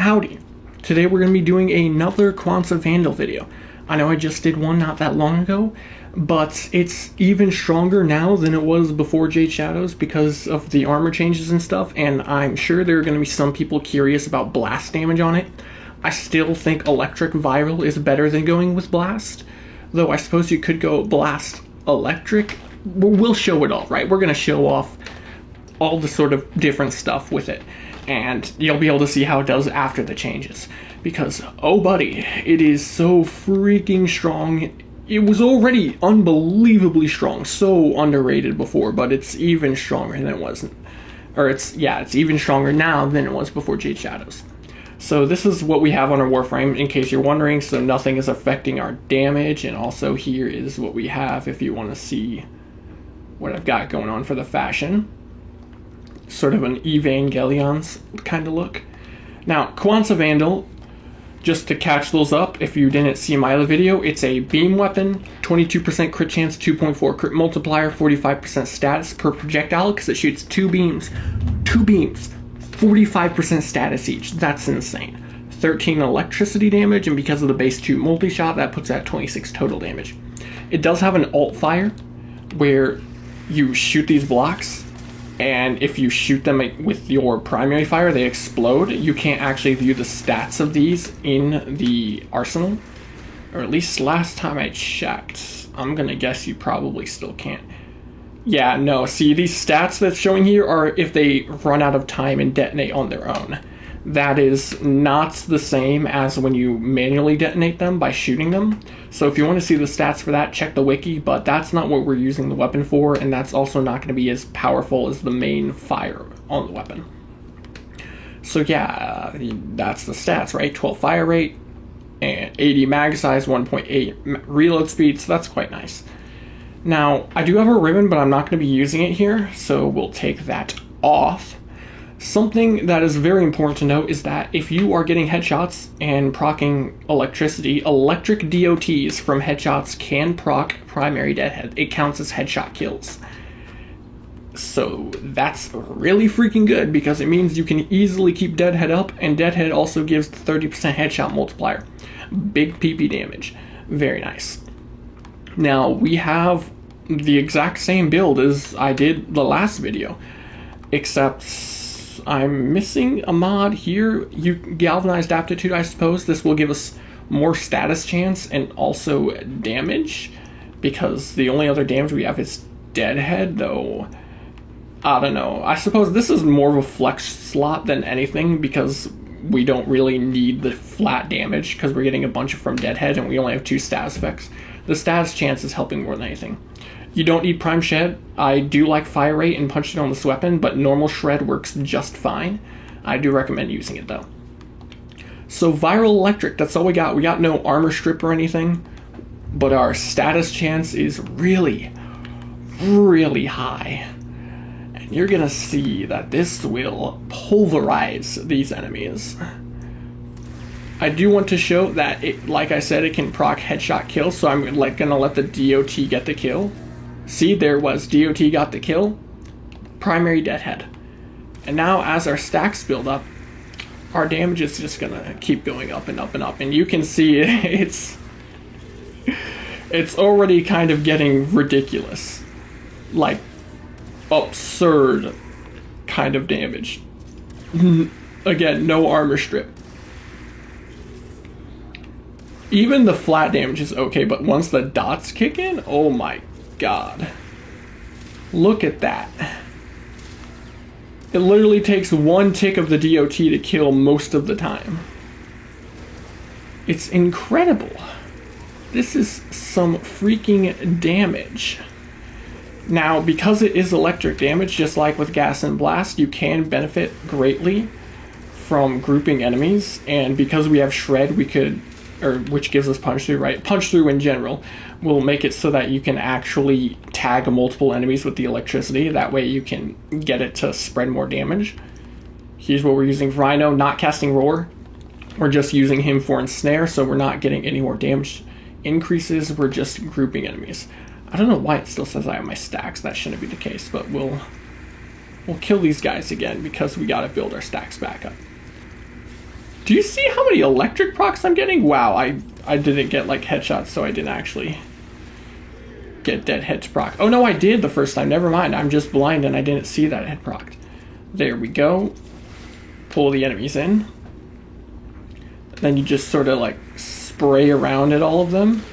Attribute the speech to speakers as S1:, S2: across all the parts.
S1: Howdy! Today we're going to be doing another Quanza Vandal video. I know I just did one not that long ago, but it's even stronger now than it was before Jade Shadows because of the armor changes and stuff, and I'm sure there are going to be some people curious about blast damage on it. I still think electric viral is better than going with blast, though I suppose you could go blast electric. We'll show it all, right? We're going to show off all the sort of different stuff with it, and you'll be able to see how it does after the changes, because oh buddy, it is so freaking strong. It was already unbelievably strong, so underrated before, but it's even stronger than it was, or it's even stronger now than it was before Jade Shadows. So this is what we have on our Warframe, in case you're wondering, so nothing is affecting our damage, and also here is what we have if you want to see what I've got going on for the fashion. Sort of an Evangelion's kind of look. Now, Quanza Vandal, just to catch those up, if you didn't see my other video, it's a beam weapon, 22% crit chance, 2.4 crit multiplier, 45% status per projectile, because it shoots two beams, 45% status each. That's insane. 13 electricity damage, and because of the base 2 multi-shot, that puts it at 26 total damage. It does have an alt fire, where you shoot these blocks, and if you shoot them with your primary fire, they explode. You can't actually view the stats of these in the arsenal, or at least last time I checked. I'm gonna guess you probably still can't. Yeah, no, see, these stats that's showing here are if they run out of time and detonate on their own. That is not the same as when you manually detonate them by shooting them. So if you want to see the stats for that, check the wiki, but that's not what we're using the weapon for, and that's also not going to be as powerful as the main fire on the weapon. So yeah, that's the stats, right? 12 fire rate, and 80 mag size, 1.8 reload speed, so that's quite nice. Now, I do have a ribbon, but I'm not going to be using it here, so we'll take that off. Something that is very important to note is that if you are getting headshots and proccing electricity, electric DOTs from headshots can proc primary deadhead. It counts as headshot kills. So that's really freaking good, because it means you can easily keep deadhead up, and deadhead also gives the 30% headshot multiplier. Big PP damage. Very nice. Now, we have the exact same build as I did the last video, except I'm missing a mod here. Galvanized Aptitude, I suppose. This will give us more status chance and also damage, because the only other damage we have is Deadhead, though I don't know. I suppose this is more of a flex slot than anything, because we don't really need the flat damage, because we're getting a bunch from Deadhead and we only have 2 status effects. The status chance is helping more than anything. You don't need Prime Shed. I do like Fire Rate and punching on this weapon, but normal Shred works just fine. I do recommend using it though. So Viral Electric, that's all we got. We got no armor strip or anything, but our status chance is really, really high. And you're gonna see that this will pulverize these enemies. I do want to show that, it, like I said, it can proc headshot kills, so I'm gonna let the DOT get the kill. See, there was DOT got the kill, primary deadhead. And now as our stacks build up, our damage is just gonna keep going up and up and up. And you can see it's already kind of getting ridiculous. Like, absurd kind of damage. Again, no armor strip. Even the flat damage is okay, but once the dots kick in, oh my god. Look at that. It literally takes one tick of the DOT to kill most of the time. It's incredible. This is some freaking damage. Now, because it is electric damage, just like with Gas and Blast, you can benefit greatly from grouping enemies, and because we have Shred, we could, or which gives us punch through, right? Punch through in general will make it so that you can actually tag multiple enemies with the electricity. That way you can get it to spread more damage. Here's what we're using for Rhino, not casting Roar. We're just using him for Ensnare, so we're not getting any more damage increases. We're just grouping enemies. I don't know why it still says I have my stacks. That shouldn't be the case, but we'll kill these guys again because we gotta build our stacks back up. Do you see how many electric procs I'm getting? Wow, I didn't get like headshots, so I didn't actually get dead heads proc. Oh no, I did the first time. Never mind. I'm just blind and I didn't see that head proc. There we go. Pull the enemies in. Then you just sort of like spray around at all of them.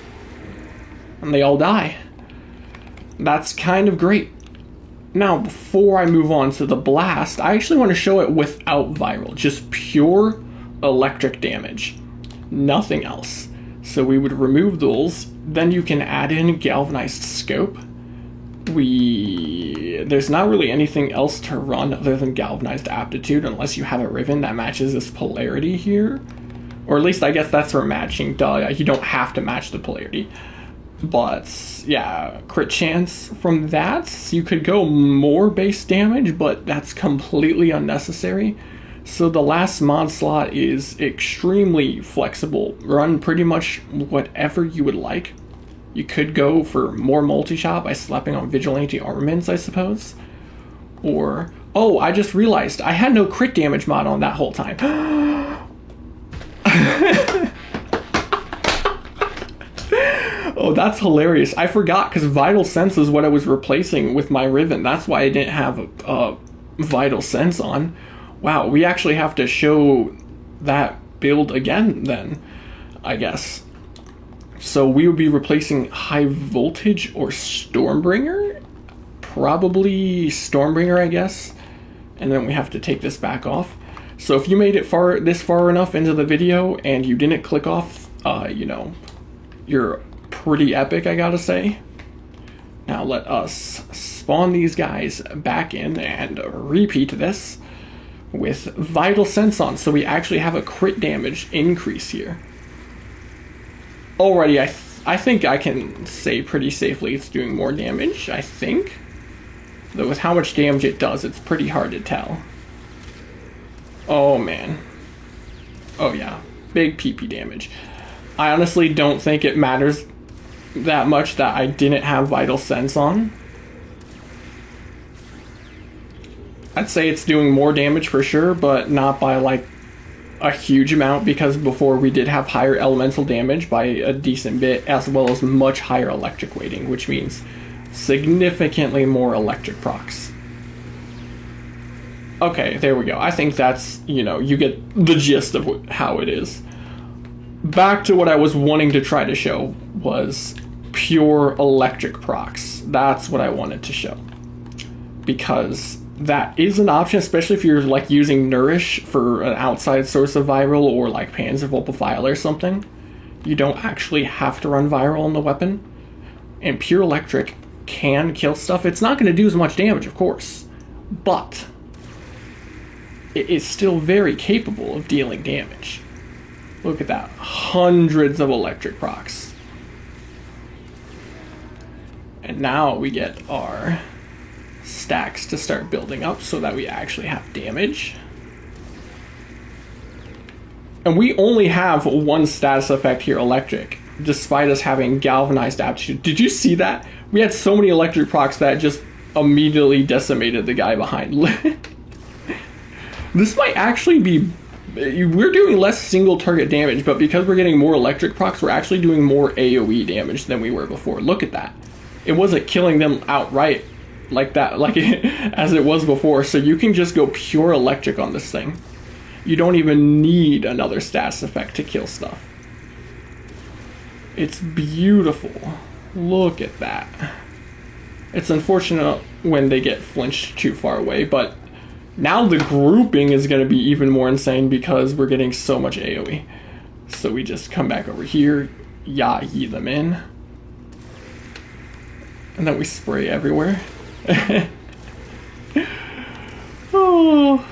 S1: And they all die. That's kind of great. Now, before I move on to the blast, I actually want to show it without viral. Just pure electric damage. Nothing else. So we would remove those. Then you can add in galvanized scope. There's not really anything else to run other than galvanized aptitude unless you have a ribbon that matches this polarity here. Or at least I guess that's for matching. Duh, you don't have to match the polarity. But yeah, crit chance from that. You could go more base damage, but that's completely unnecessary. So the last mod slot is extremely flexible. Run pretty much whatever you would like. You could go for more multi-shot by slapping on vigilante armaments, I suppose. Or, oh, I just realized I had no crit damage mod on that whole time. Oh, that's hilarious. I forgot because Vital Sense is what I was replacing with my Riven. That's why I didn't have Vital Sense on. Wow, we actually have to show that build again then, I guess. So we would be replacing High Voltage or Stormbringer? Probably Stormbringer, I guess. And then we have to take this back off. So if you made it this far enough into the video and you didn't click off, you know, you're pretty epic, I gotta say. Now let us spawn these guys back in and repeat this with Vital Sense on, so we actually have a crit damage increase here. Already, I think I can say pretty safely it's doing more damage, I think. Though with how much damage it does, it's pretty hard to tell. Oh man. Oh yeah, big PP damage. I honestly don't think it matters that much that I didn't have Vital Sense on. I'd say it's doing more damage for sure, but not by like a huge amount, because before we did have higher elemental damage by a decent bit, as well as much higher electric weighting, which means significantly more electric procs. Okay, there we go. I think that's, you know, you get the gist of how it is. Back to what I was wanting to try to show was pure electric procs. That's what I wanted to show. Because that is an option, especially if you're like using Nourish for an outside source of viral, or like Panzervolpifile or something. You don't actually have to run viral on the weapon. And pure electric can kill stuff. It's not going to do as much damage, of course, but it is still very capable of dealing damage. Look at that. Hundreds of electric procs. And now we get our stacks to start building up so that we actually have damage. And we only have one status effect here, electric, despite us having galvanized aptitude. Did you see that? We had so many electric procs that just immediately decimated the guy behind. This might actually be... We're doing less single target damage, but because we're getting more electric procs, we're actually doing more AoE damage than we were before. Look at that. It wasn't killing them outright like that, like as it was before. So you can just go pure electric on this thing. You don't even need another status effect to kill stuff. It's beautiful. Look at that. It's unfortunate when they get flinched too far away, but now the grouping is going to be even more insane because we're getting so much AoE. So we just come back over here, yee them in, and then we spray everywhere. Oh.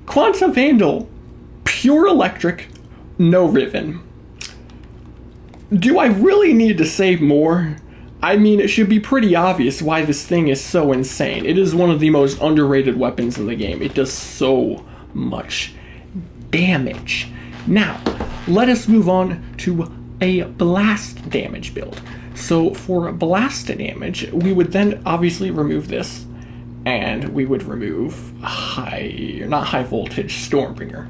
S1: Quantum Vandal, pure electric, no Riven. Do I really need to say more? I mean, it should be pretty obvious why this thing is so insane. It is one of the most underrated weapons in the game. It does so much damage. Now, let us move on to a blast damage build. So for blast damage, we would then obviously remove this, and we would remove not high voltage, Stormbringer.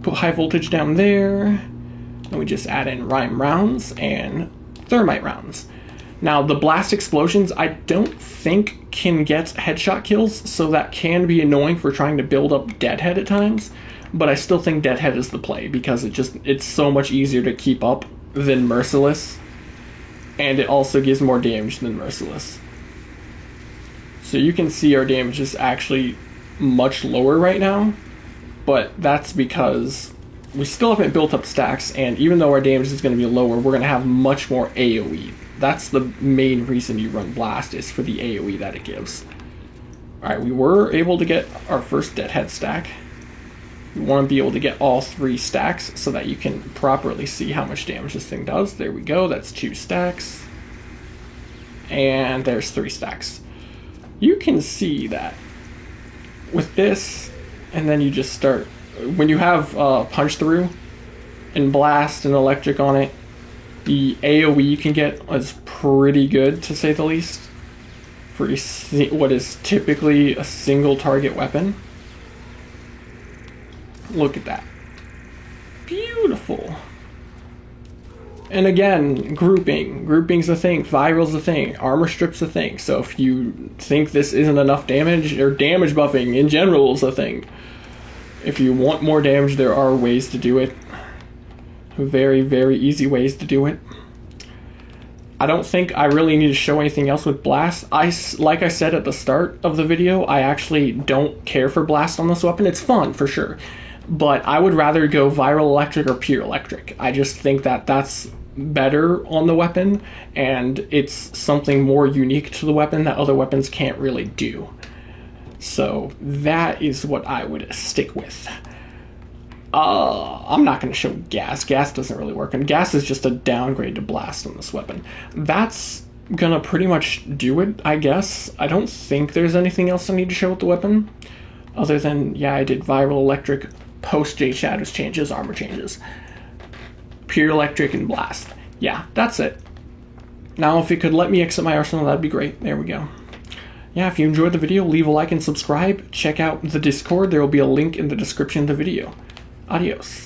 S1: Put high voltage down there, and we just add in Rime rounds and Thermite rounds. Now, the blast explosions I don't think can get headshot kills, so that can be annoying for trying to build up Deadhead at times, but I still think Deadhead is the play because it's so much easier to keep up than Merciless, and it also gives more damage than Merciless. So you can see our damage is actually much lower right now, but that's because we still haven't built up stacks, and even though our damage is going to be lower, we're going to have much more AoE. That's the main reason you run Blast, is for the AoE that it gives. Alright, we were able to get our first Deadhead stack. You want to be able to get all 3 stacks so that you can properly see how much damage this thing does. There we go, that's 2 stacks. And there's 3 stacks. You can see that with this, and then you just start, when you have Punch Through and Blast and Electric on it, the AoE you can get is pretty good, to say the least, for what is typically a single target weapon. Look at that. Beautiful. And again, grouping's a thing, viral's a thing, armor strip's a thing. So if you think this isn't enough damage, or damage buffing in general is a thing, if you want more damage, there are ways to do it. Very, very easy ways to do it. I don't think I really need to show anything else with Blast. Like I said at the start of the video, I actually don't care for Blast on this weapon. It's fun, for sure. But I would rather go Viral Electric or Pure Electric. I just think that that's better on the weapon, and it's something more unique to the weapon that other weapons can't really do. So that is what I would stick with. I'm not going to show Gas. Gas doesn't really work, and Gas is just a downgrade to Blast on this weapon. That's gonna pretty much do it, I guess. I don't think there's anything else I need to show with the weapon, other than, yeah, I did Viral Electric, post Jade Shadows changes, armor changes, Pure Electric, and Blast. Yeah, that's it. Now, if it could let me exit my arsenal, that'd be great. There we go. Yeah, if you enjoyed the video, leave a like and subscribe. Check out the Discord. There will be a link in the description of the video. Adios.